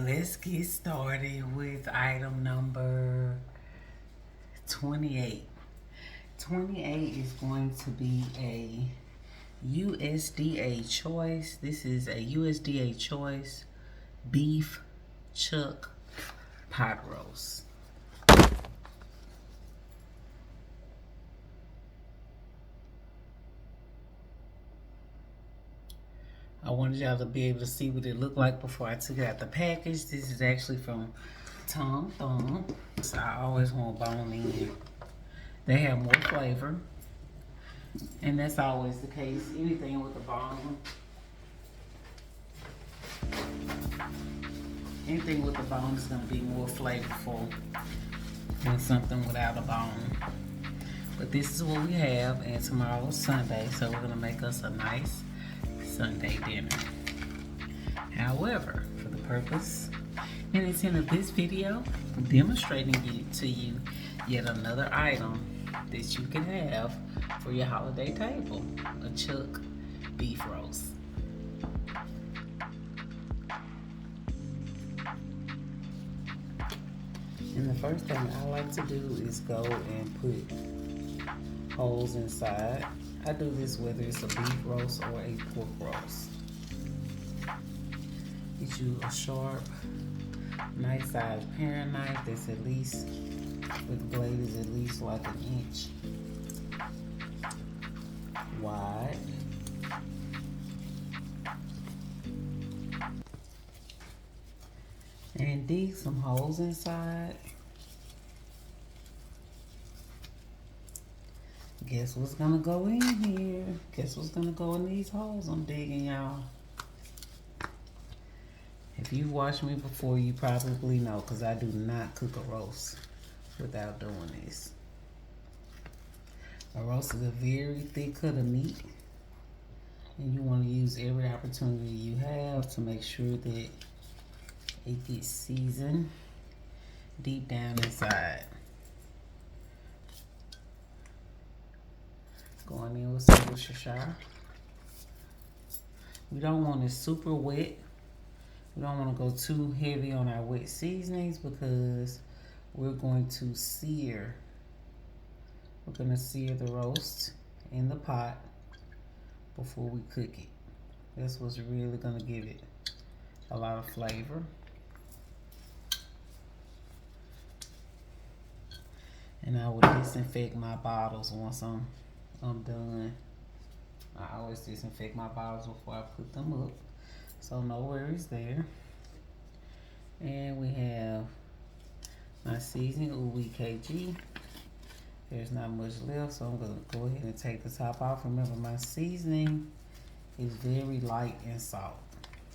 Let's get started with item number 28. 28 is going to be a USDA choice. This is a USDA choice beef chuck pot roast. I wanted y'all to be able to see what it looked like before I took it out the package. This is actually from Tom Thumb. So I always want bone in. They have more flavor. And that's always the case. Anything with a bone. Anything with a bone is going to be more flavorful than something without a bone. But this is what we have, and tomorrow is Sunday, so we're going to make us a nice Sunday dinner. However, for the purpose and intent of this video, I'm demonstrating to you yet another item that you can have for your holiday table, a chuck beef roast. And the first thing I like to do is go and put holes inside. I do this whether it's a beef roast or a pork roast. Get you a sharp, nice sized paring knife that's at least, the blade is at least like an inch wide. And dig some holes inside. Guess what's gonna go in here? Guess what's gonna go in these holes I'm digging, y'all? If you've watched me before, you probably know, because I do not cook a roast without doing this. A roast is a very thick cut of meat, and you want to use every opportunity you have to make sure that it gets seasoned deep down inside. Going in with some Worcestershire. We don't want it super wet. We don't want to go too heavy on our wet seasonings because we're going to sear. We're going to sear the roast in the pot before we cook it. That's what's really going to give it a lot of flavor. And I will disinfect my bottles once I'm done. I always disinfect my bottles before I put them up, so no worries there. And we have my seasoning, USDA. There's not much left, so I'm gonna go ahead and take the top off. Remember, my seasoning is very light in salt.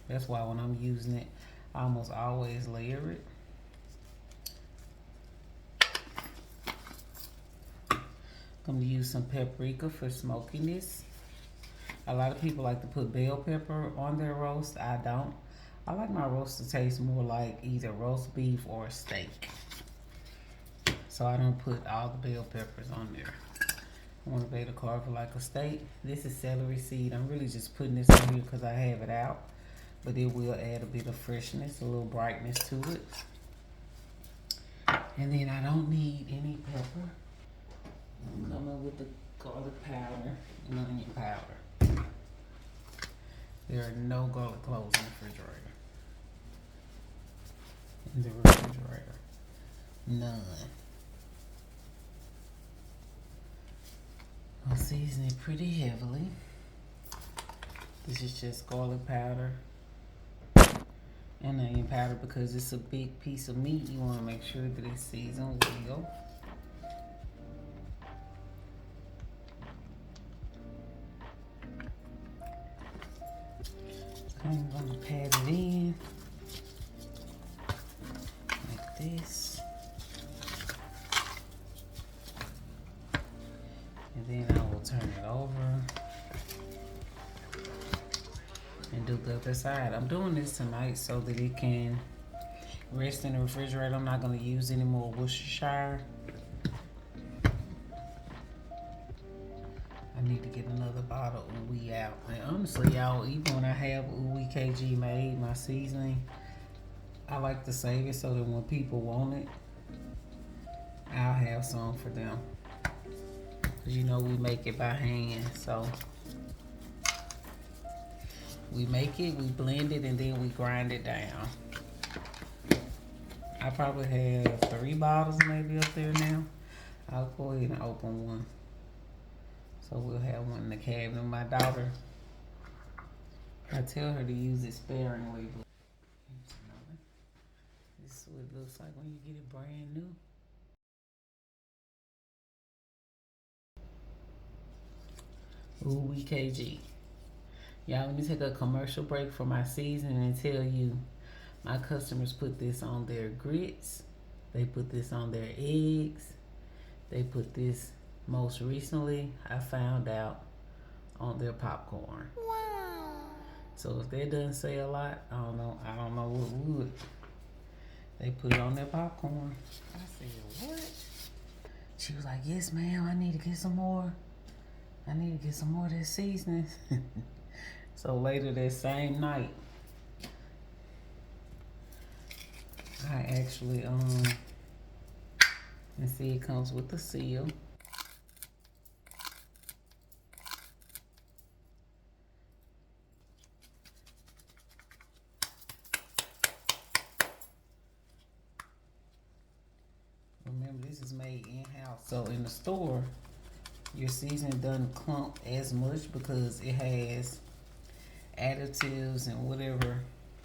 That's why when I'm using it, I almost always layer it. I'm going to use some paprika for smokiness. A lot of people like to put bell pepper on their roast. I don't. I like my roast to taste more like either roast beef or steak. So I don't put all the bell peppers on there. I want to be able to carve it like a steak. This is celery seed. I'm really just putting this on here because I have it out. But it will add a bit of freshness, a little brightness to it. And then I don't need any pepper. I'm coming with the garlic powder and onion powder. There are no garlic cloves in the refrigerator. None. I'll season it pretty heavily. This is just garlic powder and onion powder because it's a big piece of meat. You want to make sure that it's seasoned well. I'm going to pat it in like this. And then I will turn it over and do the other side. I'm doing this tonight so that it can rest in the refrigerator. I'm not going to use any more Worcestershire. I need to get another bottle of we out. And honestly, y'all, even when I have USDA made, my seasoning, I like to save it so that when people want it, I'll have some for them. Cause you know we make it by hand, so we make it, we blend it, and then we grind it down. I probably have 3 bottles maybe up there now. I'll go ahead and open one. So we'll have one in the cabinet. My daughter, I tell her to use it sparingly. But this is what it looks like when you get it brand new. Ooh, EKG. Y'all, let me take a commercial break for my seasoning and tell you my customers put this on their grits. They put this on their eggs. They put this most recently, I found out, on their popcorn. Wow. So if that doesn't say a lot, I don't know what would. They put it on their popcorn. I said, what? She was like, yes, ma'am, I need to get some more. I need to get some more of that seasoning. So later that same night, I actually, and see it comes with the seal. Remember, this is made in-house. So in the store, your seasoning doesn't clump as much because it has additives and whatever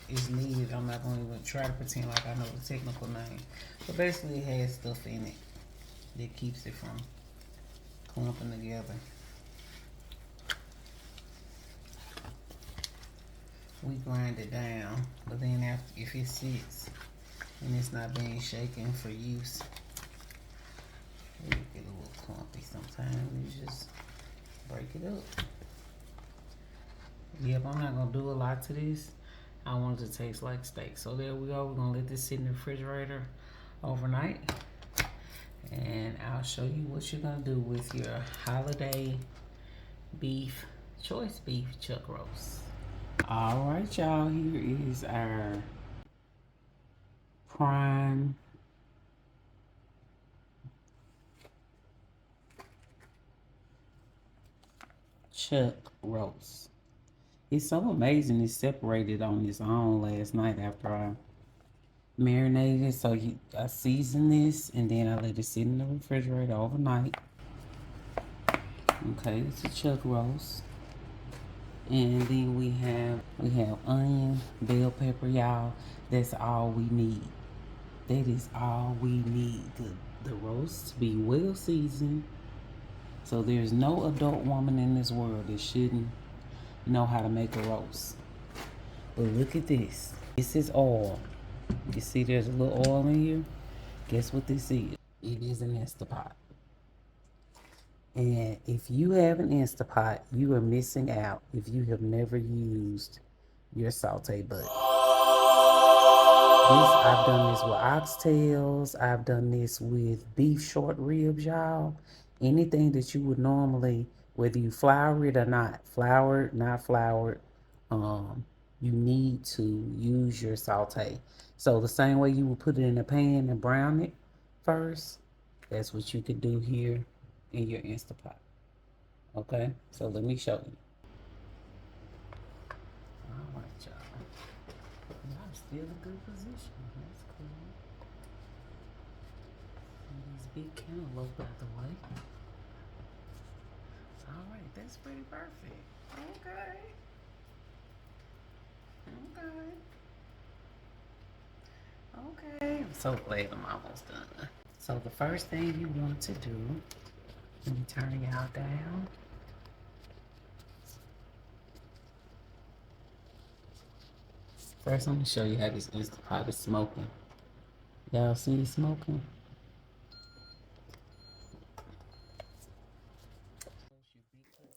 is needed. I'm not going to even try to pretend like I know the technical name. But basically it has stuff in it that keeps it from clumping together. We grind it down, but then after, if it sits and it's not being shaken for use, it get a little clumpy sometimes. You just break it up. Yep, I'm not gonna do a lot to this. I want it to taste like steak. So there we go. We're gonna let this sit in the refrigerator overnight. And I'll show you what you're gonna do with your holiday beef, choice beef chuck roast. All right, y'all, here is our prime chuck roast. It's so amazing it separated on its own last night after I marinated. So I seasoned this and then I let it sit in the refrigerator overnight. Okay, it's a chuck roast. And then we have onion, bell pepper, y'all. That's all we need. That is all we need. The roast to be well seasoned. So there's no adult woman in this world that shouldn't know how to make a roast. But look at this. This is oil. You see there's a little oil in here? Guess what this is? It is an InstaPot. And if you have an InstaPot, you are missing out if you have never used your saute button. I've done this with oxtails. I've done this with beef short ribs, y'all. Anything that you would normally, whether you flour it or not, floured, not floured, you need to use your saute. So the same way you would put it in a pan and brown it first, that's what you could do here in your InstaPot. Okay, so let me show you. All right, y'all. I'm still in good position. That's cool. And these big cantaloupe out the way. All right, that's pretty perfect. Okay. Okay. I'm so glad I'm almost done. So the first thing you want to do, let me turn y'all down. First, I'm gonna show you how this InstaPot is smoking. Y'all see it smoking?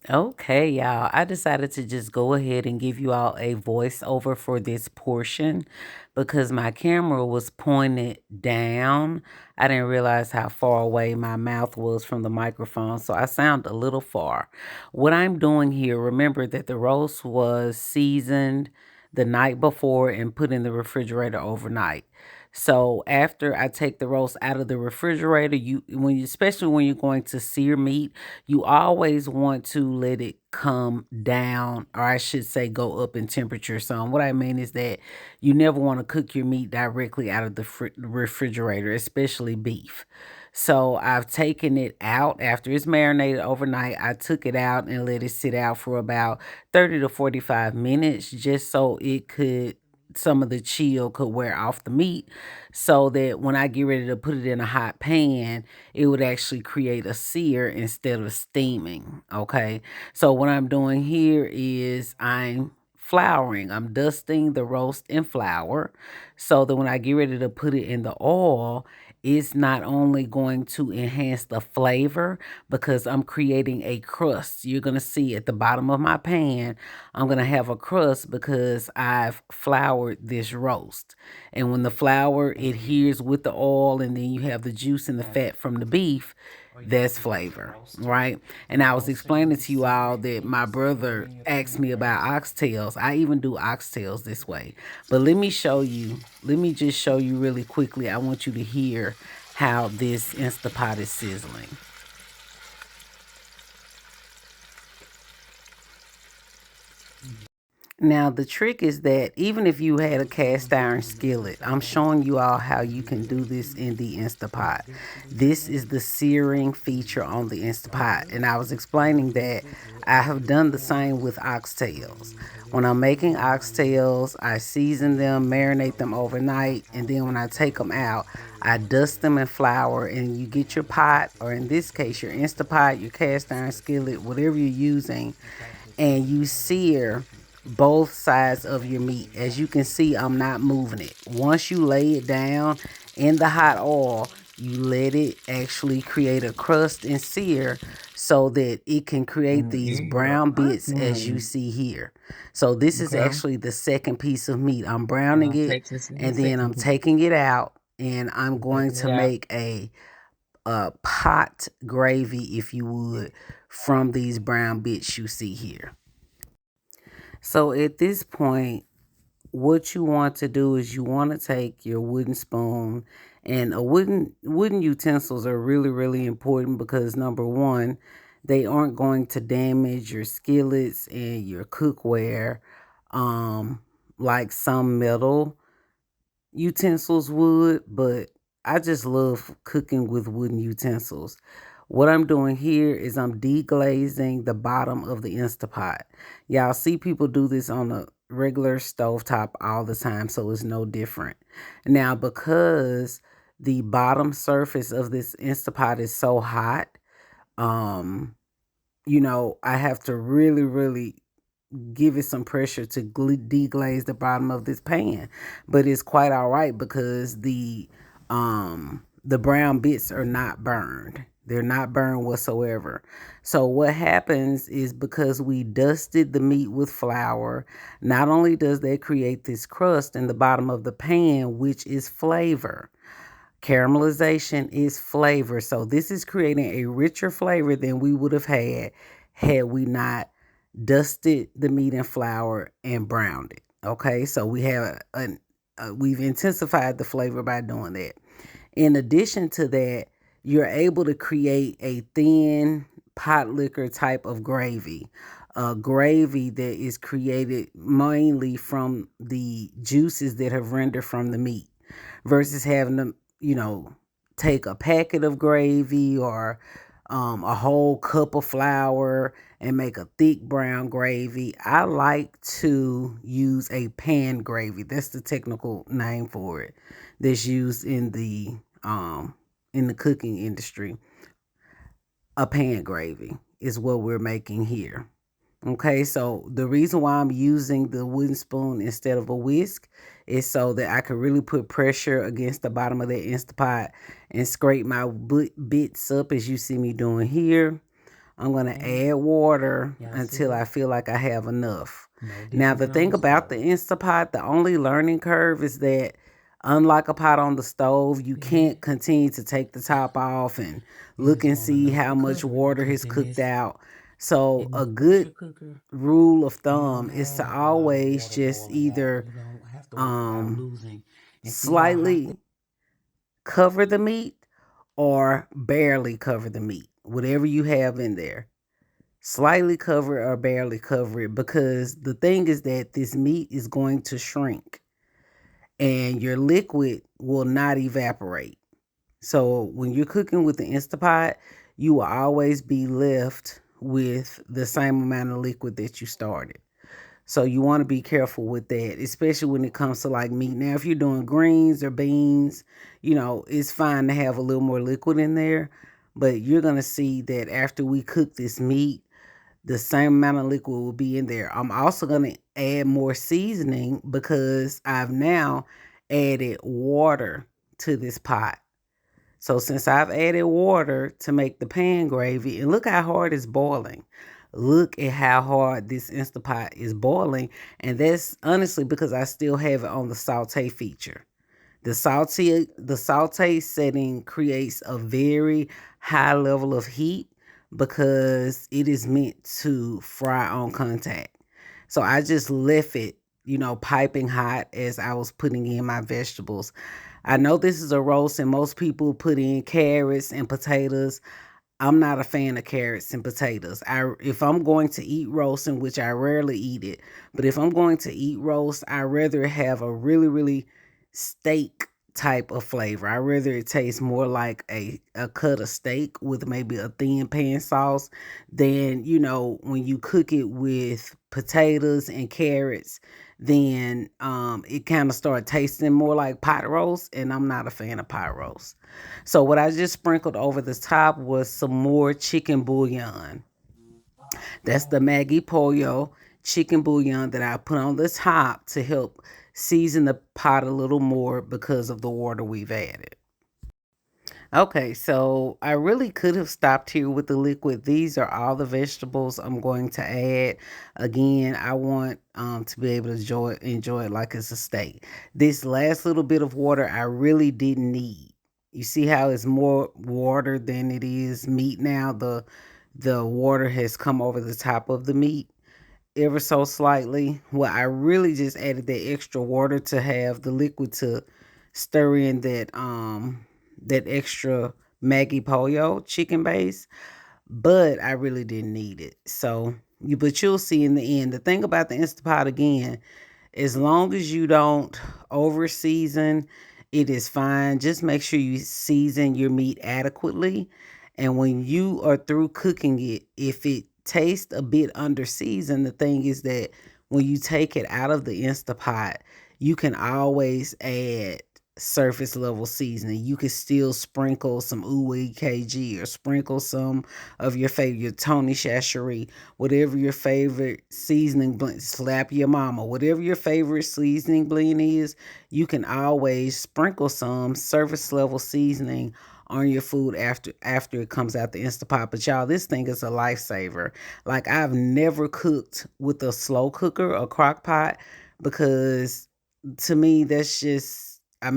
Okay, y'all. I decided to just go ahead and give you all a voiceover for this portion because my camera was pointed down. I didn't realize how far away my mouth was from the microphone, so I sound a little far. What I'm doing here, remember that the roast was seasoned. the night before and put in the refrigerator overnight. So after I take the roast out of the refrigerator, especially when you're going to sear meat, you always want to let it come down, or I should say go up in temperature some. What I mean is that you never want to cook your meat directly out of the refrigerator, especially beef. So I've taken it out after it's marinated overnight. I took it out and let it sit out for about 30 to 45 minutes just so some of the chill could wear off the meat, so that when I get ready to put it in a hot pan, it would actually create a sear instead of steaming. Okay. So what I'm doing here is I'm flouring. I'm dusting the roast in flour so that when I get ready to put it in the oil, it's not only going to enhance the flavor because I'm creating a crust. You're going to see at the bottom of my pan, I'm going to have a crust because I've floured this roast. And when the flour adheres with the oil and then you have the juice and the fat from the beef, that's flavor, right? And I was explaining to you all that my brother asked me about oxtails. I even do oxtails this way. But let me just show you really quickly. I want you to hear how this InstaPot is sizzling. Now, the trick is that even if you had a cast iron skillet, I'm showing you all how you can do this in the InstaPot. This is the searing feature on the InstaPot. And I was explaining that I have done the same with oxtails. When I'm making oxtails, I season them, marinate them overnight, and then when I take them out, I dust them in flour, and you get your pot, or in this case, your InstaPot, your cast iron skillet, whatever you're using, and you sear both sides of your meat. As you can see, I'm not moving it. Once you lay it down in the hot oil, you let it actually create a crust and sear so that it can create these brown bits as you see here. So this is actually the second piece of meat. I'm browning it and then I'm taking it out and I'm going to make a pot gravy, if you would, from these brown bits you see here. So at this point, what you want to do is you want to take your wooden spoon, and a wooden utensils are really important because number one, they aren't going to damage your skillets and your cookware like some metal utensils would, but I just love cooking with wooden utensils. What I'm doing here is I'm deglazing the bottom of the InstaPot. Y'all see people do this on a regular stovetop all the time, so it's no different. Now, because the bottom surface of this InstaPot is so hot, I have to really give it some pressure to deglaze the bottom of this pan. But it's quite all right because the brown bits are not burned. They're not burned whatsoever. So what happens is because we dusted the meat with flour, not only does that create this crust in the bottom of the pan, which is flavor. Caramelization is flavor. So this is creating a richer flavor than we would have had we not dusted the meat in flour and browned it. Okay, so we've intensified the flavor by doing that. In addition to that, you're able to create a thin pot liquor type of gravy, a gravy that is created mainly from the juices that have rendered from the meat, versus having to, take a packet of gravy or a whole cup of flour and make a thick brown gravy. I like to use a pan gravy. That's the technical name for it. That's used in the cooking industry. A pan gravy is what we're making here. Okay, so the reason why I'm using the wooden spoon instead of a whisk is so that I can really put pressure against the bottom of that InstaPot and scrape my bits up as you see me doing here. I'm going to add water until I feel like I have enough. Now, the thing about the InstaPot, the only learning curve is that unlike a pot on the stove, you can't continue to take the top off and look and see how much water has cooked out. So a good rule of thumb is to always just either slightly cover the meat or barely cover the meat, whatever you have in there. Slightly cover or barely cover it, because the thing is that this meat is going to shrink and your liquid will not evaporate. So when you're cooking with the InstaPot, you will always be left with the same amount of liquid that you started. So you want to be careful with that, especially when it comes to like meat. Now, if you're doing greens or beans, it's fine to have a little more liquid in there. But you're going to see that after we cook this meat, the same amount of liquid will be in there. I'm also going to add more seasoning because I've now added water to this pot. So since I've added water to make the pan gravy, and look how hard it's boiling. Look at how hard this InstaPot is boiling. And that's honestly because I still have it on the saute feature. The saute setting creates a very high level of heat because it is meant to fry on contact. So I just left it, piping hot as I was putting in my vegetables. I know this is a roast and most people put in carrots and potatoes. I'm not a fan of carrots and potatoes. If I'm going to eat roast, in which I rarely eat it, but if I'm going to eat roast, I rather have a really, really steak type of flavor. I rather it tastes more like a cut of steak with maybe a thin pan sauce than, when you cook it with potatoes and carrots, then it kind of started tasting more like pot roast, and I'm not a fan of pot roast. So what I just sprinkled over the top was some more chicken bouillon. That's the Maggi Pollo chicken bouillon that I put on the top to help season the pot a little more because of the water we've added. Okay, so I really could have stopped here with the liquid. These are all the vegetables I'm going to add. Again, I want to be able to enjoy it like it's a steak. This last little bit of water I really didn't need. You see how it's more water than it is meat now? The water has come over the top of the meat ever so slightly. Well, I really just added that extra water to have the liquid to stir in that extra Maggi Pollo chicken base, but I really didn't need it. So but you'll see in the end. The thing about the InstaPot again, as long as you don't over season, it is fine. Just make sure you season your meat adequately. And when you are through cooking it, if it tastes a bit under seasoned, the thing is that when you take it out of the Instapot, you can always add surface level seasoning. You can still sprinkle some ooey KG or sprinkle some of your favorite, your Tony Chacherie, whatever your favorite seasoning blend, slap your mama, whatever your favorite seasoning blend is, you can always sprinkle some surface level seasoning on your food after it comes out the Instapot. But y'all, this thing is a lifesaver. Like, I've never cooked with a slow cooker or crock pot because to me that's just, I'd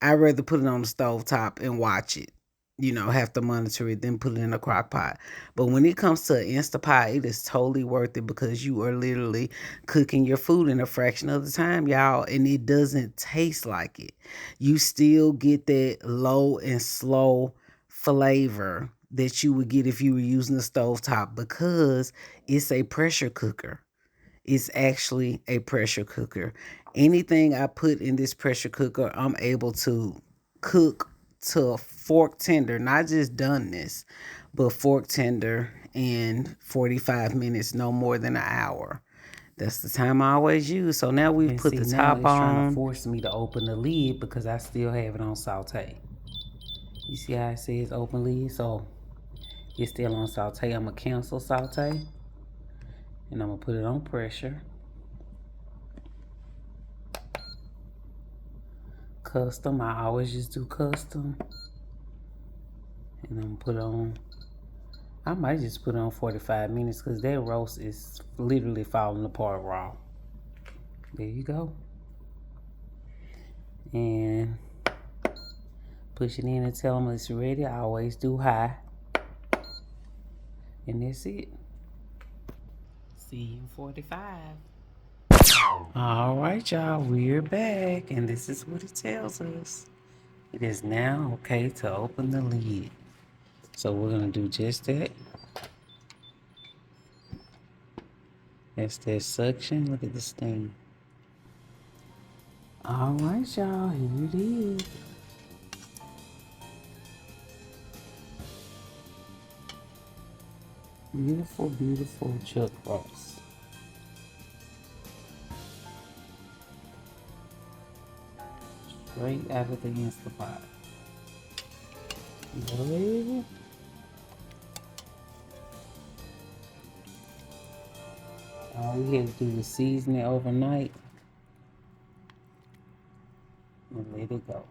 rather put it on the stove top and watch it, have to monitor it, then put it in a crock pot. But when it comes to Instapot, it is totally worth it because you are literally cooking your food in a fraction of the time, y'all, and it doesn't taste like it. You still get that low and slow flavor that you would get if you were using the stove top because it's a pressure cooker. It's actually a pressure cooker. Anything I put in this pressure cooker, I'm able to cook to fork tender, not just doneness, but fork tender in 45 minutes, no more than an hour. That's the time I always use. So now we've put the top on. It's trying to force me to open the lid because I still have it on saute. You see how it says open lid? So it's still on saute. I'm going to cancel saute. And I'm going to put it on pressure. Custom, I always just do custom. And I'm going to put it on, I might just put it on 45 minutes because that roast is literally falling apart raw. There you go. And push it in and tell them it's ready. I always do high. And that's it. See you in 45. All right, y'all, we're back, and this is what it tells us. It is now okay to open the lid. So we're gonna do just that. That's that suction. Look at this thing. All right, y'all, here it is. Beautiful, beautiful Chuck Roast. Straight out of the InstaPot. Baby. All we have to do is season it overnight and let it go.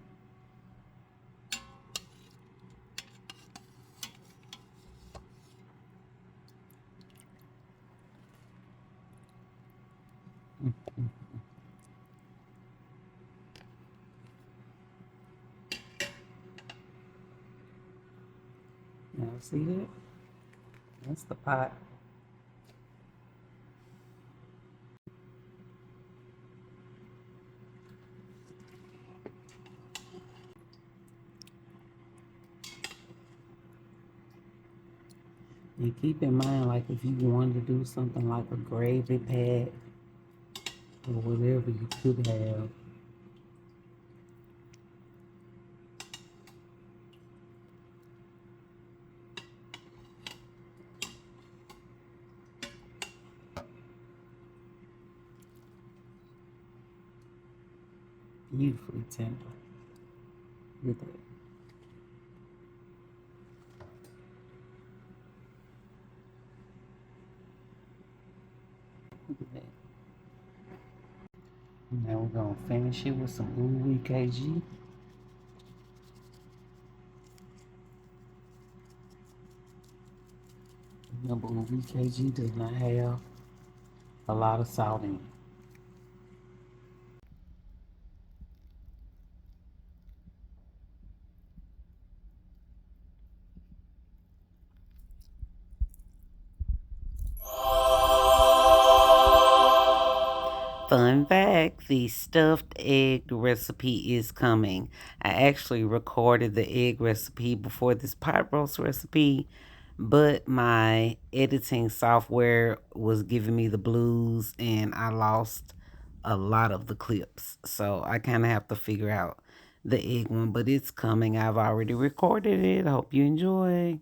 Now see that? That's the pot. And keep in mind, like if you wanted to do something like a gravy pad or whatever, you could have. Beautifully tender. Look at that. Look at that. Now we're gonna finish it with some ooey KG. Remember, ooey KG does not have a lot of salt in it. Fun fact, the stuffed egg recipe is coming. I actually recorded the egg recipe before this pot roast recipe, but my editing software was giving me the blues and I lost a lot of the clips. So I kind of have to figure out the egg one, but it's coming. I've already recorded it. Hope you enjoy.